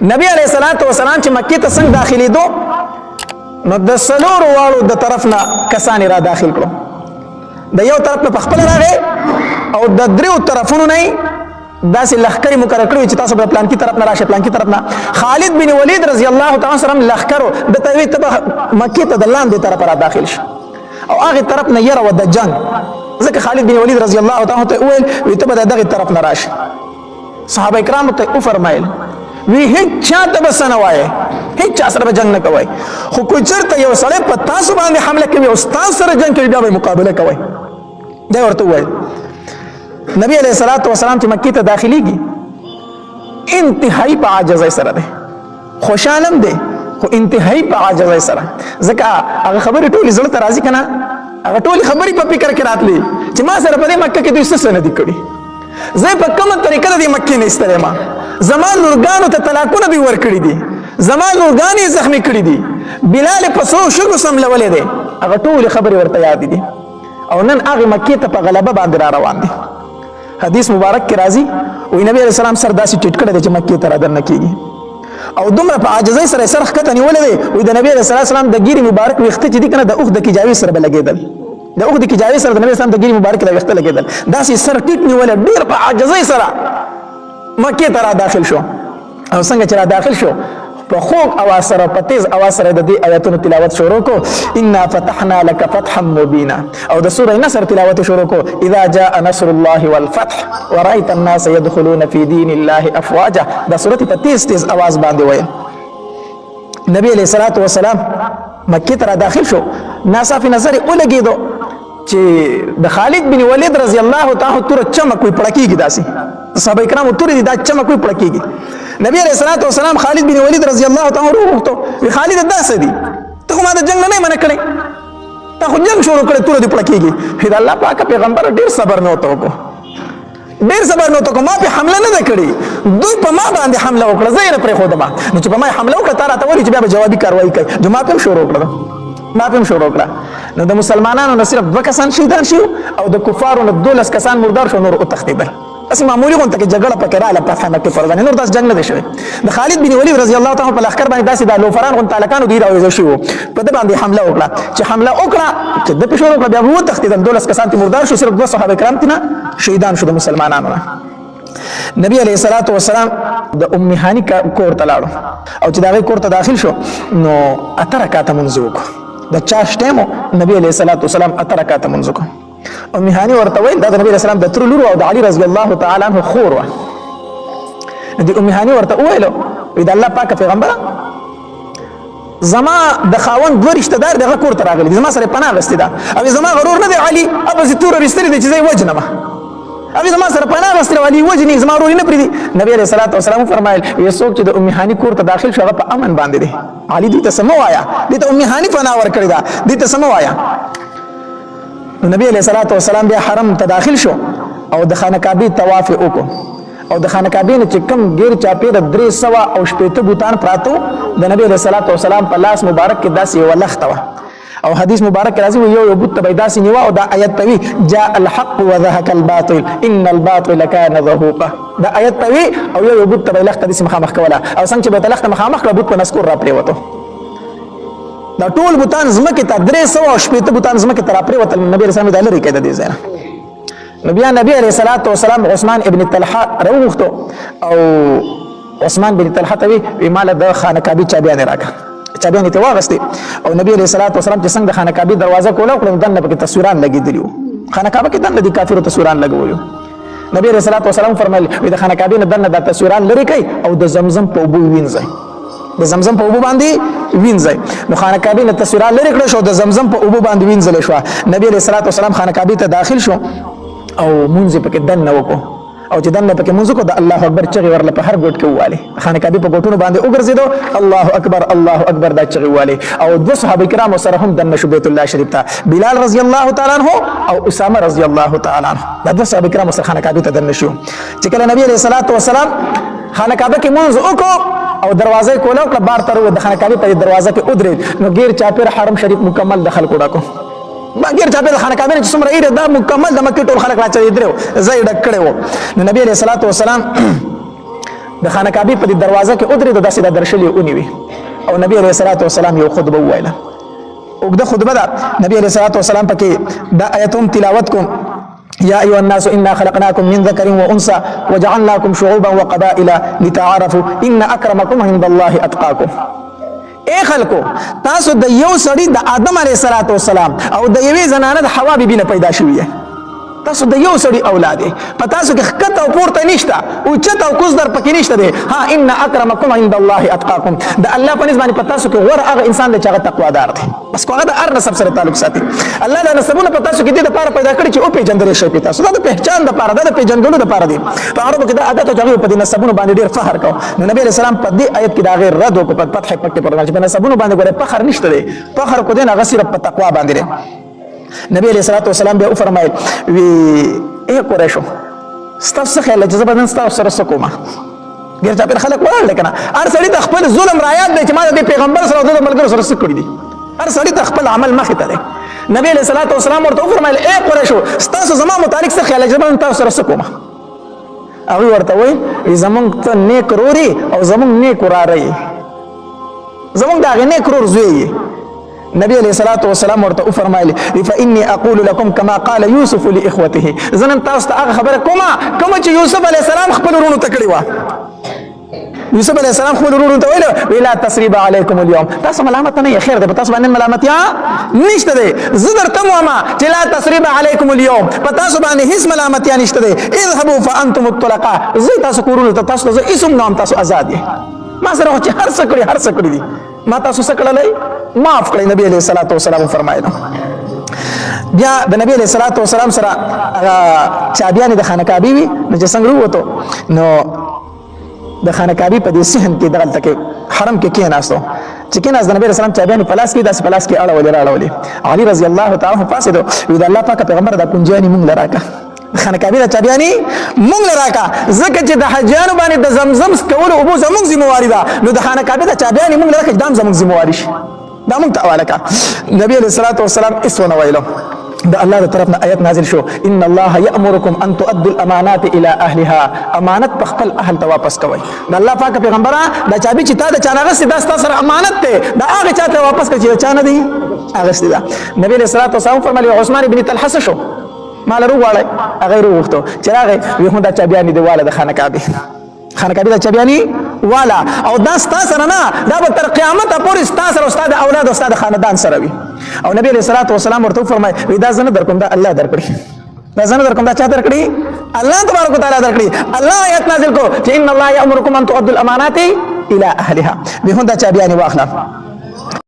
نبی علیہ الصلوۃ والسلام چې مکې ته څنګه داخلي دو نو د سلور واړو د طرف نه کسان را داخل کړو د یو طرف نه خپل راغی او د دریو طرفونو نه داسې لخکرې مقرر کړی چې تاسو به پلان کی طرف نه راشئ پلان کی طرف نه خالد بن ولید رضی الله تعالی عنہ لخکرو د توی ته مکې ته د لاندې طرف را داخل شو او هغه طرف نه یره و د جنگ ځکه خالد بن ولید رضی الله تعالی عنہ ویل وي ته به دغه طرف نه راشئ صحابه کرام ته او فرمایل وی هیڅ چاته بس نه وایي هیڅ چا سره جنگ نه کوي خو کوئی چرته یو سړی په تاسو باندې حمله کوي او تاسو سره جنگ کوي بیا به مقابله کوي دا ورته وایي نبی علیہ الصلوۃ والسلام چې مکې ته داخليږي انتهایی په عاجزۍ سره ده خوشالم ده خو انتهایی په عاجزۍ سره ځکه هغه خبرې ټولې زړه ته راځي کنه هغه ټولې خبرې په فکر کې راتلې چې ما سره په مکه کې دوی څه نه دي کړی زه په کومه طریقه د مکې نه ایستلې ما زما لورګانو ته طلاقونه دوی ورکړي دي زما لورګانې زخمي کړي دي بلال په څو شګو سملولې ده هغه ټولې خبرې ورته یاد دي او نن هغه مکې ته په غلبه باندې را روان دي حدیث مبارک کې راځي وی نبی علیہ السلام سر داسې ټیټ کړی دی چې مکې ته رادننه کېږي او دومره په عاجزۍ سره سر ښکته نیولی دی وی د نبی علیہ السلام د ګیرې مبارک ویښته چې دي که نه د اوښ د کجاوې سره به لګېدل د اوښ د کجاوې سره د نبی اسلام د ګیرې مبارک د ویښته لګېدل داسې سر ټیټ نیولی ډېر په عاجزۍ سره مکې ته را داخل شو او څنګه چې را داخل شو په خوږ اواز سره په تیز اواز سره د دې آیاتونو تلاوت شروع کو انا فتحنا لك فتحا مبینا او د سوره نصر تلاوت شروع کو اذا جاء نصر الله والفتح ورأيت الناس يدخلون في دين الله افواجا دا سوره په تیز تیز اواز باندې وایي نبی علیہ الصلوۃ والسلام مکې ته را داخل شو ناصافي نظر ولګېدو چې د خالد بن ولید رضی الله تعالی تور چمک وي پړکیږي داسي صحابه کرام تور دي دا چمک وي پړکیږي نبی علیہ الصلوۃ والسلام خالد بن ولید رضی الله تعالی عنہ وروغتو وی خالد داسې دي ته ما د جنگ نه منع کړې تا خو جنگ شروع کړې تور دي پړکیږي دا الله پاک پیغمبر ډیر صبر نه وته کو ډیر صبر نه وته کو ما په حمله نه کړې دوی په ما باندې حمله وکړه زه یې پرې خو دما نو چې په ما حمله وکړه تا راته وایي چې بیا به جوابي کاروایی کوي جو ما په شروع کړه ما په شروع کړه نو د مسلمانانو نه صرف 2 کسان شهیدان شو او د کفارو نه 12 کسان مردار شو نور او تختیدل بس معمولی غونته کې جګړه پکې رااله په فتح مکه پر باندې نور داس جنگ نه دی شوی د خالد بن ولید رضی الله تعالی په لخر باندې داسې د لوفران غون تعلقانو دی راوځي شو په دې باندې حمله وکړه چې حمله وکړه چې د پښورو په بیا وو تختیدل 12 کسان ته مردار شو صرف 2 صحابه کرام تینا شهیدان شو د مسلمانانو نبی علیہ الصلوۃ والسلام د ام هانی کور ته لاړو او چې دا کور ته داخل شو نو اترکاته منځو د چاش ټیمو نبی علیہ الصلوۃ والسلام اترکاته منځو ام هانی ورته ویل دا د نبی اسلام د تر لور او د علی رضی الله تعالی عنہ خور و د ام هانی ورته ویل د الله پاک پیغمبر زما د خاون دوه رشتہ دار دغه کور ته راغلي زما سره پناه غستې ده او زما غرور نه دی علی ابو زتور رستری دی چې زې وجنه ابي زما سره پناه غستې علی وجنی زما ورور نه پریدي نبی علیہ الصلوۃ والسلام فرمایل یو څوک چې د ام هانی کور ته داخل شو هغه په امن باندې دی علی دې ته سمو آیا دې ته ام هانی پناه ور کړی دا دې ته سمو آیا نبی علیہ الصلوۃ والسلام بیا حرم ته داخل شو او د خانه کعبه طواف وکړو او د خانه کعبه نه چې کم غیر چاپیره 300 او شپېته بوتان پراتو د نبی علیہ الصلوۃ والسلام په لاس مبارک کې داسې یو لخته و او حدیث مبارک راځي یو بوت ته داسې نیوا او دا آیت توی جاء الحق وذهك الباطل ان الباطل كان زهوقا دا آیت توی او یو بوت ته لخته داسې مخامخ کوله او څنګه چې به لخته مخامخ کړه بوت په نسکور را پریوته دا ټول بوتان زمکه ته 300 او شپېته بوتان زمکه ته را پریوته نبی رسول الله لري کېده دي ځای نبی علیہ الصلوۃ والسلام عثمان ابن طلحه راوغتو او عثمان بن طلحه ته وی مال د خانه کعبه چابیان راکړه چابیان ته واغستې او نبی علیہ الصلوۃ والسلام چې څنګه خانه کعبه دروازه کوله کړه دنه پکې تصویران لګېدلی خانه کعبه کې دنه د کافرو تصویران لګولو نبی علیہ الصلوۃ والسلام فرمایل د خانه کعبه نه دنه د تصویران لري کوي او د زمزم په اوبو وینځي د زمزم په اوبو باندې وینځي نو خانه کعبه نه تصویران لري کړه شو د زمزم په اوبو باندې وینځل شو نبی علیہ الصلوۃ والسلام خانه کعبه ته داخل شو او مونږ پکې دنه وکړو او چې دنه پکې مونږ کو د الله اکبر چغې ورله په هر ګوټ کې واله خانه کعبه په ګوټونو باندې وګرځیدو الله اکبر دا چغې واله او دو صحابه کرام سره هم دنه شو بیت الله شریف ته بلال رضی الله تعالی عنہ او اسامه رضی الله تعالی عنہ دا دو صحابه کرام سره خانه کعبه ته دنه شو چې کله نبی علیہ الصلوۃ والسلام خانه کعبه کې مونږ وکړو او دروازه کوله او بار تر د خانه کعبه په دروازه کې ودرېد نو غیر چاپیر حرم شریف مکمل دخل کوډا کو غیر چاپیر خانه کعبه چې څومره ایره دا مکمل د مکه ټول خلک راځي درو زې ډک کړو نو نبی علیہ الصلوۃ والسلام د خانه کعبه په دروازه کې ودرې د داسې د درشلې ونیوي او نبی علیه الصلاۃ والسلام یو خطبه وویله اوږده خطبه ده نبی علیه الصلاۃ والسلام پکې دا آیتوم تلاوت کوم يا أيها الناس إنا خلقناكم من ذكر وأنثى وجعلناكم شعوبا وقبائل لتعارفوا إن أكرمكم عند الله أتقاكم اے خلکو تاسو د یو سړي د آدم علیه السلام او د یوې زنانه د حوا بیبي نه پیدا شوي تاسو د یو سړي اولاد په تاسو کې ښکته او پورته نشته اوچته او کوز در پکې نشته دی ها ان اکرمکم عند الله اتقاکم د الله په نسبت باندې په تاسو کې غوره هغه انسان دی چې هغه تقوادار دی بس هغه د هر نسب سره تعلق ساتي الله د نسبونو په تاسو کې د لپاره پیدا کړی چې او پیژندل شي په تاسو د پہچان د لپاره د پیژندلو د لپاره دی په عربو کې د عادت او جغې په دې نسبونو باندې ډیر فخر کو نو نبی رسول الله په دې آیت کې دا غیر رد او په فتح پکې پر په نسبونو باندې ګوره فخر نشته دی فخر کو دین هغه صرف په تقوا باندې دی نبی علیہ الصلوۃ والسلام بیا فرمایل وی اے قریشو ستاسو خیال چې زبردن ستاسو سره سکوما ګر چا پر خلک وړل کنه هر سړی د خپل ظلم رایات دی چې ما د پیغمبر سره د ملګرو سره سکړي دي هر سړی د خپل عمل مخې ته دی نبی علیہ الصلوۃ والسلام ورته فرمایل اے قریشو ستاسو زما متعلق څه خیال چې زبردن تاسو سره سکوما هغه ورته وای زمونږ ته نیک روري او زمونږ نیک وراري زمونږ دا نیک رور زوی نبی علیہ الصلوۃ والسلام ورته فرمایلی فإني أقول لكم كما قال يوسف لإخوته زنن تاسو ته هغه خبره کومه چې یوسف علیہ السلام خپل ورونو ته کړی و یوسف علیہ السلام خپل ورونو ته ویل لا تسریب علیکم اليوم تاسو ملامت نه خیر ده تاسو باندې ملامتیا نشته ده زدر تماما چې لا تسریب علیکم اليوم تاسو باندې هیڅ ملامتیا نشته ده اذهبوا فانتم الطلقاء زی تاسو کورونو ته تاسو اسم نام تاسو آزاد دي ما سره چې هر څه کړی دي ما تاسو څه کړلای معاف کړئ نبی علیہ الصلوۃ والسلام فرمایله بیا د نبی علیہ الصلوۃ والسلام سره چابیان د خانه کعبه وی نو چې څنګه وروته نو د خانه کعبه په دې صحن کې دغلته کې حرم کې کېناستو چې کېناست د نبی رسول الله چابیان پلاس کې داس پلاس کې اړولې علي رضی الله تعالی عنہ فاسدو وی د الله پاک پیغمبر د کنجانی مونږ لراکا خانه کعبه د چابیانی مونږ لراکا ځکه چې د حجانو باندې د زمزم کول او بو زمونږ ذمہواری ده نو د خانه کعبه د چابیانی مونږ لراکا دام زمونږ ذمہواری شي دا مونږ ته حواله کا نبی علیہ الصلوۃ والسلام اسونه ویلو د الله د طرفنا آیت نازل شو ان الله یأمرکم ان تؤدوا الامانات الى اهلها امانت په خپل اهل ته واپس کوئ د الله پاک پیغمبره دا چابي چې تا د چانغه سي دا ستاسو امانت ته دا هغه چاته واپس کړي چې چانه دی هغه سي دا نبی علیہ الصلوۃ والسلام فرمایي عثمان ابن طلحه شو مال وروړی هغه وروغتو چې راغی وي هم دا چابيانی دی والا د خانه کعبه د چابيانی والا او دا ستاسو نه دا به تر قیامت پورې ستاسو او استاد اولاد او استاد خاندان سره وي او نبی علیہ الصلوۃ والسلام ورته فرمایي دا زنه درکوم دا الله درکړي دا زنه درکوم دا چا درکړي الله تبارک وتعالى درکړي الله آیت نازل کو چې ان الله یأمرکم ان تؤدوا الامانات الى اهلها به هم دا چابيانی واخلا